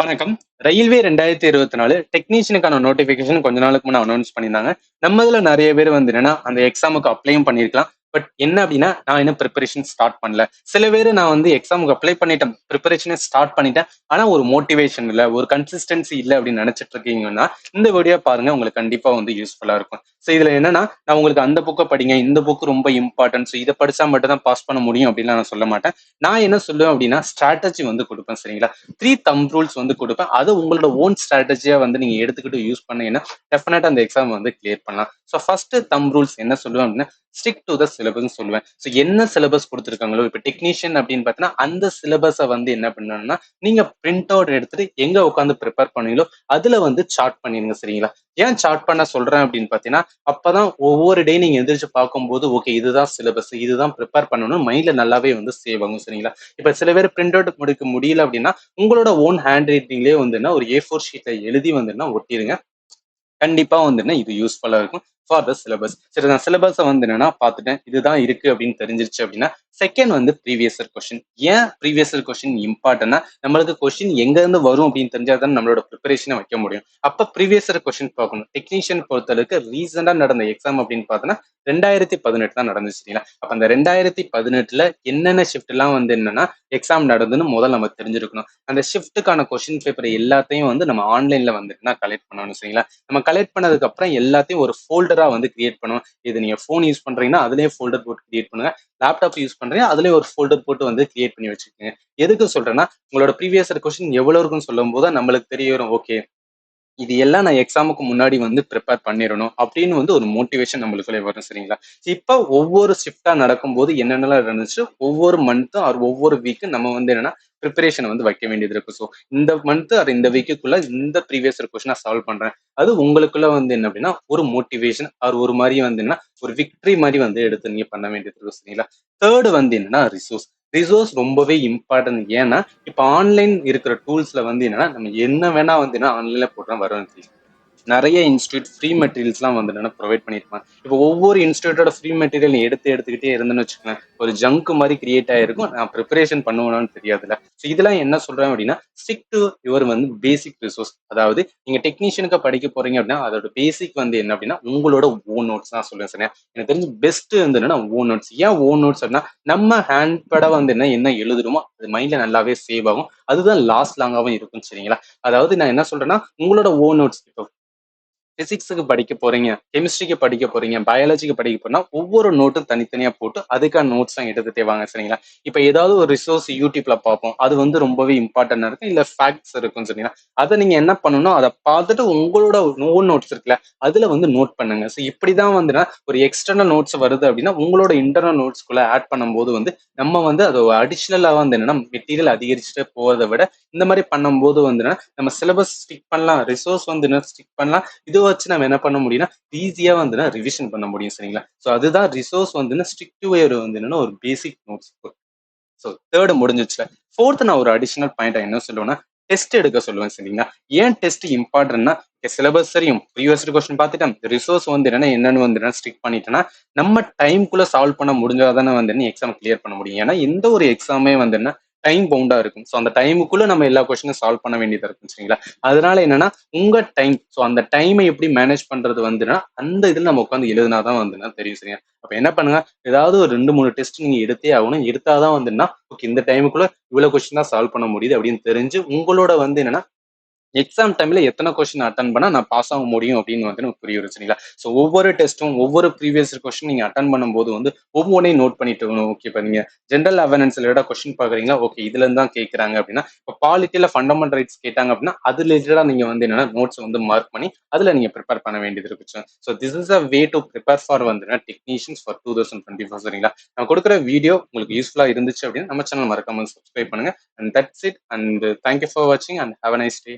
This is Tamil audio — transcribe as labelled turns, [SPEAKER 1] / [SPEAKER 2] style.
[SPEAKER 1] வணக்கம். ரயில்வே 2024 டெக்னீஷியனுக்கான நோட்டிஃபிகேஷன் கொஞ்ச நாளுக்கு முன்ன அனௌன்ஸ் பண்ணியிருந்தாங்க. நம்ம இதுல நெறைய பேர் வந்து என்னன்னா, அந்த எக்ஸாமுக்கு அப்ளையும் பண்ணியிருக்கலாம். பட் என்ன அப்டின்னா, நான் இன்னும் பிரிப்பரேஷன் ஸ்டார்ட் பண்ணல. சில பேரு நான் வந்து எக்ஸாமுக்கு அப்ளை பண்ணிட்டேன். பிரிப்பரேஷனே ஸ்டார்ட் பண்ணிட்டேன். ஆனா ஒரு மோட்டிவேஷன் இல்ல, ஒரு கன்சிஸ்டன்சி இல்ல அப்டின்னு நெனச்சிட்டு இருக்கீங்கன்னா, இந்த வீடியோ பாருங்க. உங்களுக்கு கண்டிப்பா வந்து யூஸ்ஃபுல்லா இருக்கும். சோ இதுல என்னன்னா, நான் உங்களுக்கு அந்த புக்க படிங்க, இந்த புக் ரொம்ப இம்பார்ட்டன்ட். சோ இத படிச்சா மட்டும் தான் பாஸ் பண்ண முடியும் அப்டின்லாம் நான் சொல்ல மாட்டேன். நான் என்ன சொல்லுவேன் அப்டின்னா, ஸ்ட்ராட்டஜி வந்து குடுப்பேன் சரிங்களா? 3 தம்ப் ரூல்ஸ் வந்து குடுப்பேன். அது உங்களோட ஓன் ஸ்ட்ராட்டஜியா வந்து நீங்க எடுத்துக்கிட்டு யூஸ் பண்ணீங்கன்னா, டெஃபினட்டா அந்த எக்ஸாம் வந்து கிளியர் பண்ணலாம். ஸோ ஃபர்ஸ்ட் தம்ப் ரூல்ஸ் என்ன சொல்லுவேன் அப்படின்னா, ஸ்டிக் டு த சிலபஸ்ன்னு சொல்லுவேன். ஸோ என்ன சிலபஸ் குடுத்துருக்காங்களோ, இப்ப டெக்னீஷியன் அப்படின்னு பார்த்தீங்கன்னா, அந்த சிலபஸ வந்து என்ன பண்ணணும்னா, நீங்க பிரிண்ட் அவுட் எடுத்துட்டு எங்க உட்காந்து பிரிப்பேர் பண்ணீங்களோ, அதுல வந்து சார்ட் பண்ணிருங்க சரிங்களா? ஏன் சார்ட் பண்ண சொல்றேன் அப்படின்னு பார்த்தீங்கன்னா, அப்பதான் ஒவ்வொரு டே நீங்க எந்திரிச்சு பார்க்கும்போது, ஓகே இதுதான் சிலபஸ், இதுதான் பிரிப்பேர் பண்ணணும்னு மைண்ட்ல நல்லாவே வந்து சேவ் ஆகும் சரிங்களா? இப்ப சில பேர் பிரிண்ட் அவுட் முடிக்க முடியல அப்படின்னா, உங்களோட ஓன் ஹேண்ட் ரைட்டிங்லயே வந்துன்னா ஒரு A4 ஷீட்ல எழுதி வந்துன்னா ஒட்டிருங்க. கண்டிப்பா வந்துன்னா இது யூஸ்ஃபுல்லா இருக்கும் ஃபார் த சிலபஸ். சரி நான் சிலபஸை வந்து என்னன்னா பார்த்துட்டேன். இதுதான் இருக்கு அப்படின்னு தெரிஞ்சிருச்சு அப்படின்னா, செகண்ட் வந்து ப்ரீவியஸ் இயர் கொஸ்டின். ஏன் ப்ரீவியஸ் இயர் கொஸ்டின் இம்பார்ட்டன்ட்னா, நம்மளுக்கு கொஸ்டின் எங்க இருந்து வரும் அப்படின்னு தெரிஞ்சா தான் நம்மளோட ப்ரிப்பரேஷனை வைக்க முடியும். அப்ப ப்ரீவியஸ் இயர் கொஸ்டின் பார்க்கணும். டெக்னீஷியன் பொறுத்தளவுக்கு ரீசெண்டா நடந்த எக்ஸாம் அப்படின்னு பார்த்தோன்னா 2018 தான் நடந்துச்சு சரிங்களா? அப்ப அந்த 2018ல என்னென்ன ஷிஃப்ட் எல்லாம் வந்து என்னன்னா எக்ஸாம் நடந்துன்னு முதல்ல நம்ம தெரிஞ்சிருக்கணும். அந்த ஷிஃப்ட்டுக்கான கொஸ்டின் பேப்பர் எல்லாத்தையும் வந்து நம்ம ஆன்லைன்ல வந்துட்டுனா கலெக்ட் பண்ணணும் சரிங்களா? நம்ம கலெக்ட் பண்ணதுக்கு அப்புறம் எல்லாத்தையும் ஒரு ஃபோல்டரா வந்து கிரியேட் பண்ணுவோம். இது நீங்க ஃபோன் யூஸ் பண்றீங்கன்னா அதுலயே ஃபோல்டர் போட்டு கிரியேட் பண்ணுங்க. லேப்டாப் யூஸ் பண்றீங்க அதுலயே ஒரு ஃபோல்டர் போட்டு வந்து கிரியேட் பண்ணி வச்சுக்கோங்க. எதுக்கு சொல்றேன்னா, உங்களோட ப்ரீவியஸ் இயர் கொஸ்டின் எவ்வளவு இருக்குன்னு சொல்லும்போது தான் நம்மளுக்கு தெரிய வரும். ஓகே இது எல்லாம் நான் எக்ஸாமுக்கு முன்னாடி வந்து ப்ரிப்பேர் பண்ணிரணும் அப்படின்னு வந்து ஒரு மோட்டிவேஷன் நம்மளுக்குள்ளே வரும் சரிங்களா? இப்ப ஒவ்வொரு ஷிஃப்ட்டா நடக்கும்போது என்னென்னலாம் இருந்துச்சு, ஒவ்வொரு மந்த்தும் ஆர் ஒவ்வொரு வீக்கும் நம்ம வந்து என்னன்னா பிரிப்பரேஷன் வந்து வைக்க வேண்டியது இருக்கு. ஸோ இந்த மந்த் ஆர் இந்த வீக்குக்குள்ள இந்த ப்ரீவியஸ் இயர் கொஸ்டின் நான் சால்வ் பண்றேன். அது உங்களுக்குள்ள வந்து என்ன அப்படின்னா ஒரு மோட்டிவேஷன் ஆர் ஒரு மாதிரி வந்து என்ன ஒரு விக்டரி மாதிரி வந்து எடுத்து நீங்க பண்ண வேண்டியது இருக்கும் சரிங்களா? தேர்ட் வந்து என்னன்னா ரிசோர்ஸ். ரிசோர்ஸ் ரொம்பவே இம்பார்ட்டன்ட். ஏன்னா இப்ப ஆன்லைன் இருக்கிற டூல்ஸ்ல வந்து என்னன்னா நம்ம என்ன வேணா வந்து ஆன்லைன்ல போட்டா வரும். நிறைய இன்ஸ்டியூட் ஃப்ரீ மெட்டீரியல்ஸ்லாம் வந்து என்னன்னா ப்ரொவைட் பண்ணியிருப்பாங்க. இப்போ ஒவ்வொரு இன்ஸ்டியூட்டோட ஃப்ரீ மெட்டீரியல் நீ எடுத்துக்கிட்டே இருந்தேன்னு வச்சுக்கோங்களேன், ஒரு ஜங்க் மாதிரி கிரியேட் ஆயிருக்கும். நான் ப்ரிப்பரேஷன் பண்ணுவேனான்னு தெரியாதுல்ல. ஸோ இதெல்லாம் என்ன சொல்றேன் அப்படின்னா, ஸ்டிக் டு யுவர் வந்து பேசிக் ரிசோர்ஸ். அதாவது நீங்க டெக்னீஷியனுக்கு படிக்க போறீங்க அப்படின்னா, அதோட பேசிக் வந்து என்ன அப்படின்னா, உங்களோட ஓன் நோட்ஸ் தான் சொல்லுவேன் சரியா? எனக்கு தெரிஞ்சு பெஸ்ட் வந்து என்னன்னா ஓன் நோட்ஸ். ஏன் ஓன் நோட்ஸ் அப்படின்னா, நம்ம ஹேண்ட் பேடா வந்து என்ன எழுதுறோமோ அது மைண்ட்ல நல்லாவே சேவ் ஆகும். அதுதான் லாஸ்ட் லாங்காவும் இருக்கும் சரிங்களா? அதாவது நான் என்ன சொல்றேன்னா, உங்களோட ஓன் நோட்ஸ் இப்போ பிசிக்ஸுக்கு படிக்க போறீங்க, கெமிஸ்ட்ரிக்கு படிக்க போறீங்க, பயாலஜிக்கு படிக்க போறீங்கன்னா, ஒவ்வொரு நோட்டும் தனித்தனியா போட்டு அதுக்கான நோட்ஸ் தான் எடுத்துட்டே வாங்க சரிங்களா? இப்ப ஏதாவது ஒரு ரிசோர்ஸ் யூடியூப்ல பார்ப்போம். அது வந்து ரொம்பவே இம்பார்ட்டன்டா இருக்கும். இல்ல ஃபேக்ட்ஸ் இருக்கும் சரிங்களா? அத நீங்க என்ன பண்ணணும், அத பார்த்துட்டு உங்களோட ஓன் நோட்ஸ் இருக்குல்ல, அதுல வந்து நோட் பண்ணுங்க. ஸோ இப்படிதான் வந்துனா ஒரு எக்ஸ்டர்னல் நோட்ஸ் வருது அப்படின்னா, உங்களோட இன்டர்னல் நோட்ஸ்குள்ள ஆட் பண்ணும்போது வந்து, நம்ம வந்து அது அடிஷனலா வந்து என்னன்னா மெட்டீரியல் அதிகரிச்சுட்டே போவதை விட, இந்த மாதிரி பண்ணும்போது வந்து நம்ம சிலபஸ் ஸ்டிக் பண்ணலாம், ரிசோர்ஸ் வந்து ஸ்டிக் பண்ணலாம். இதை வச்சு நம்ம என்ன பண்ண முடியும்னா ஈஸியா வந்து ரிவிஷன் பண்ண முடியும் சரிங்களா? ஸோ அதுதான் ரிசோர்ஸ் வந்து ஸ்டிக் டு வந்து என்னன்னா ஒரு பேசிக் நோட்ஸ். ஸோ தேர்ட் முடிஞ்சிச்சுல. ஃபோர்த் நான் ஒரு அடிஷனல் பாயிண்ட் என்ன சொல்லுவேன்னா, டெஸ்ட் எடுக்க சொல்லுவேன் சரிங்களா? ஏன் டெஸ்ட் இம்பார்ட்டன்ட்னா, சிலபஸ் சரியும் ப்ரீவியஸ் கொஸ்டின் பார்த்துட்டேன், ரிசோர்ஸ் வந்து என்னன்னு வந்து ஸ்டிக் பண்ணிட்டேன்னா, நம்ம டைம்குள்ள சால்வ் பண்ண முடிஞ்சாதானே வந்து எக்ஸாம் கிளியர் பண்ண முடியும். ஏன்னா எந்த ஒரு எக்ஸாமே வந்து டைம் பவுண்டா இருக்கும். ஸோ அந்த டைமுக்குள்ள நம்ம எல்லா கொஸ்டினும் சால்வ் பண்ண வேண்டியதா இருக்கும் சரிங்களா? அதனால என்னன்னா உங்க டைம், ஸோ அந்த டைமை எப்படி மேனேஜ் பண்றது வந்துன்னா, அந்த இதுல நம்ம உட்காந்து எழுதினாதான் வந்துன்னா தெரியும் சரியா? அப்ப என்ன பண்ணுங்க, ஏதாவது ஒரு 2, 3 டெஸ்ட் நீங்க எடுத்தே ஆகணும். எடுத்தாதான் வந்துன்னா, ஓகே இந்த டைமுக்குள்ள இவ்வளவு கொஸ்டின் தான் சால்வ் பண்ண முடியுது அப்படின்னு தெரிஞ்சு உங்களோட வந்து என்னன்னா எக்ஸாம் டைம்ல எத்தனை கொஸ்டின் அட்டன் பண்ணா நான் பாஸ் ஆக முடியும் அப்படின்னு வந்து எனக்கு புரிய வரும் சரிங்களா? ஸோ ஒவ்வொரு டெஸ்ட்டும் ஒவ்வொரு ப்ரீவியஸ் கொஸ்டின் நீங்க அட்டன் பண்ணும்போது வந்து ஒவ்வொன்றையும் நோட் பண்ணிட்டு இருக்கணும். ஓகே இப்போ நீங்க ஜென்ரல் அவேர்னஸ் ரிலேட்டடா கொஸ்டின் பாக்குறீங்களா? ஓகே இதுல இருந்து தான் கேட்கறாங்க அப்படின்னா, இப்போ பாலிட்டியில ஃபண்டமெண்டல் ரைட்ஸ் கேட்டாங்க அப்படின்னா அது ரிலேட்டடா நீங்க வந்து என்னன்னா நோட்ஸ் வந்து மார்க் பண்ணி அதுல நீங்க ப்ரிப்பேர் பண்ண வேண்டியது இருக்கு. So this is a way to prepare for வந்து டெக்னீஷியன்ஸ் ஃபார் 2024 சரிங்களா? நான் கொடுக்குற வீடியோ உங்களுக்கு யூஸ்ஃபுல்லா இருந்துச்சு அப்படின்னு நம்ம சேனல் மறக்காம சப்ஸ்கிரைப் பண்ணுங்க. And that's it. And thank you for வாட்சிங் and have a nice day.